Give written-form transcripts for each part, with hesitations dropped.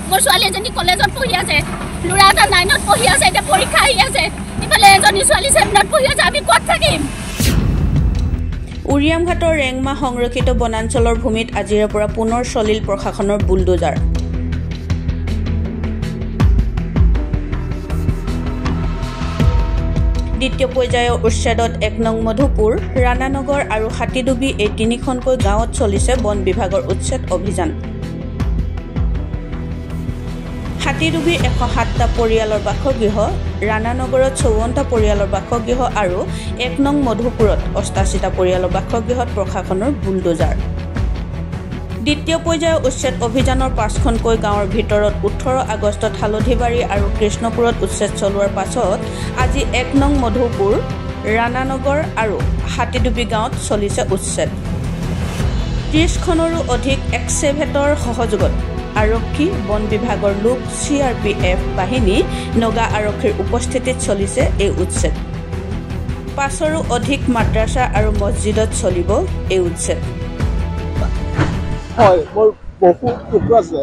মোৰ ছোৱালী এজনী কলেজত পঢ়ি আছে, ল'ৰা এটা 9ত পঢ়ি আছে, এতিয়া পৰীক্ষা আহি আছে, ইফালে এজনী ছোৱালী 7ত পঢ়ি আছে, আমি ক'ত থাকিম? উৰিয়ামঘাটৰ ৰেংমা সংৰক্ষিত বনাঞ্চলৰ ভূমিত আজিৰে পৰা পুনৰ চলিল প্ৰশাসনৰ বুলডোজাৰ। দ্বিতীয় পৰ্যায়ৰ উচ্ছেদত 1 নং মধুপুৰ, ৰাণানগৰ আৰু হাতীডুবি এই 3খনকৈ গাঁৱত চলিছে বন বিভাগৰ উচ্ছেদ অভিযান। হাতীডুবিৰ 107টা পৰিয়ালৰ বাসগৃহ, ৰাণানগৰত 54টা পৰিয়ালৰ বাসগৃহ আৰু 1 নং মধুপুৰত 88টা পৰিয়ালৰ বাসগৃহত প্ৰশাসনৰ বুলডোজাৰ। দ্বিতীয় পৰ্যায়ৰ উচ্ছেদ অভিযানৰ 5খনকৈ গাঁৱৰ ভিতৰত 18 আগষ্টত হালধিবাৰী আৰু কৃষ্ণপুৰত উচ্ছেদ চলোৱাৰ পাছত আজি 1 নং মধুপুৰ, ৰাণানগৰ আৰু হাতীডুবি গাঁৱত চলিছে উচ্ছেদ। 30খনৰো অধিক এক্সেভেটৰ সহযোগত আৰক্ষী, বন বিভাগৰ লোক, CRPF বাহিনী, নগা আৰক্ষীৰ উপস্থিতিত চলিছে এই উচ্ছেদ। 5ৰো অধিক মাদ্ৰাছা আৰু মছজিদত চলিব এই উচ্ছেদ। হয়, মোৰ বহুত দুখ আছে।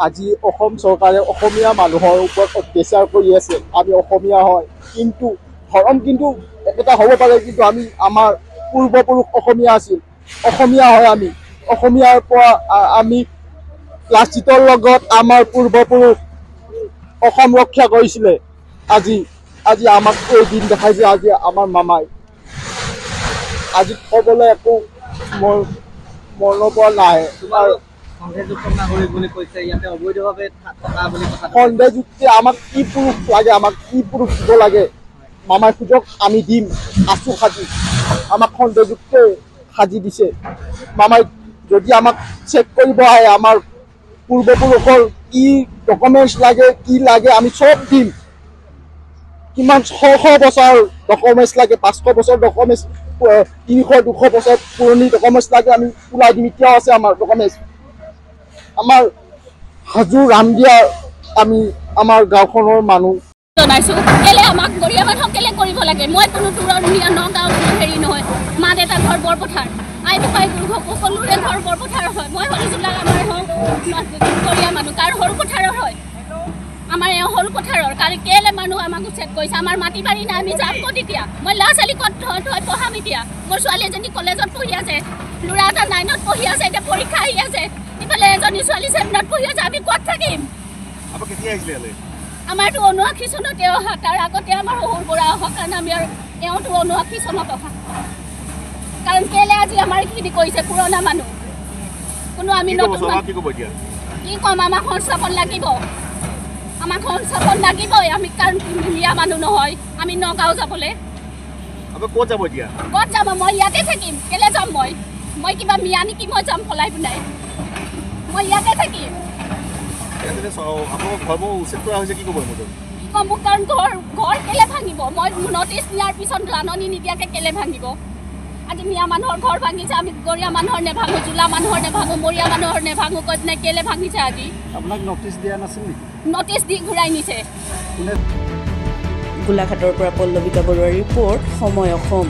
আজি অসম চৰকাৰে অসমীয়া মানুহৰ ওপৰত অত্যাচাৰ কৰি আছে। আমি অসমীয়া হয়, কিন্তু ধৰ্ম কিন্তু একেটা হ'ব পাৰে, কিন্তু আমি আমাৰ পূৰ্বপুৰুষ অসমীয়া আছিল, অসমীয়া হয়। আমি অসমীয়াৰ পৰা আমি লাচিতৰ লগত আমাৰ পূৰ্বপুৰুষ অসম ৰক্ষা কৰিছিলে। আজি আমাক এই দিন দেখাইছে, আজি আমাৰ মামাই। আজি ক'বলৈ একো মোৰ মনৰ পৰা নাহে। সন্দেহযুক্তি আমাক কি প্ৰুফ লাগে, আমাক কি প্ৰুফ দিব লাগে? মামাই খোজক, আমি দিম, আছো সাজি। আমাক সন্দেহযুক্তি সাজি দিছে। মামাই যদি আমাক চেক কৰিব আহে, আমাৰ পূৰ্বপুৰুষৰ কি ডকুমেণ্টছ লাগে, কি লাগে, আমি চব দিম। কিমান 100 বছৰ ডকুমেণ্টছ লাগে, 500 বছৰ ডকুমেণ্টছ, 300-200 বছৰ পুৰণি ডকুমেণ্টছ লাগে, আমি ওলাই দিম। এতিয়াও আছে আমাৰ ডকুমেণ্টছ। আমাৰ হাজো ৰামদিয়াৰ আমি আমাৰ গাঁওখনৰ মানুহ জনাইছো, কেলে আমাক গৰীয়া মানুহক কেলে কৰিব লাগে? মই কোনো দূৰৰ নগাঁও হেৰি নহয়, মা দেউতা ঘৰ বৰপথাৰ, আই বোপাই সকলোৰে ঘৰ বৰপথাৰ হয়। মই হলিজুলাৰ আমাৰ গৰীয়া মানুহ, কাৰ সৰু পথাৰৰ হয়, আমাৰ এওঁ সৰু পথাৰৰ। কাৰণ কেলে মানুহ আমাক উচ্ছেদ কৰিছে? আমাৰ মাটি বাৰী নাই, আমি যাম ক'ত এতিয়া? মই ল'ৰা ছোৱালী ক'ত থৈ পঢ়াম এতিয়া? মোৰ ছোৱালী এজনী কলেজত পঢ়ি আছে, ল'ৰা এটা 9ত পঢ়ি আছে, এতিয়া পৰীক্ষা আহি আছে, ইফালে এজনী ছোৱালী 7ত পঢ়ি আছে, আমি ক'ত থাকিম? আমাৰতো 79 চনতে অহা, তাৰ আগতে আমাৰ শহুৰ বুঢ়া অহা, কাৰণ আমি আৰু এওঁতো 79 চনত অহা। কাৰণ কেলে আজি আমাৰ এইখিনি কৰিছে? পুৰণা মানুহ কোনো আমি নতুন কি ক'ম? আমাক সংস্থাপন লাগিব, আমাক সংস্থাপন লাগিবই। আমি কাৰণ মিয়া মানুহ নহয়, আমি নগাঁও যাবলৈ। ক'ত যাব? মই ইয়াতে থাকিম। কেলে যাম? মই কিবা মিয়া নেকি? মই যাম পলাই পিনাই, মই ইয়াতে থাকিম। কাৰণ ঘৰ কেলে ভাঙিব? মই নটিচ দিয়াৰ পিছত জাননী নিদিয়াকে কেলে ভাঙিব? আজি মিয়া মানুহৰ ঘৰ ভাঙিছে, আমি গৰীয়া মানুহৰ নেভাঙো, জোলা মানুহৰ নেভাঙো, মৰিয়া মানুহৰ নেভাঙো, কৈ পিনে কেলে ভাঙিছে? আজি আপোনাক নটিচ দিয়া নাছিল নেকি? নটিচ দি ঘূৰাই নিছে। গোলাঘাটৰ পৰা পল্লৱিতা বৰুৱাৰ ৰিপৰ্ট, সময় অসম।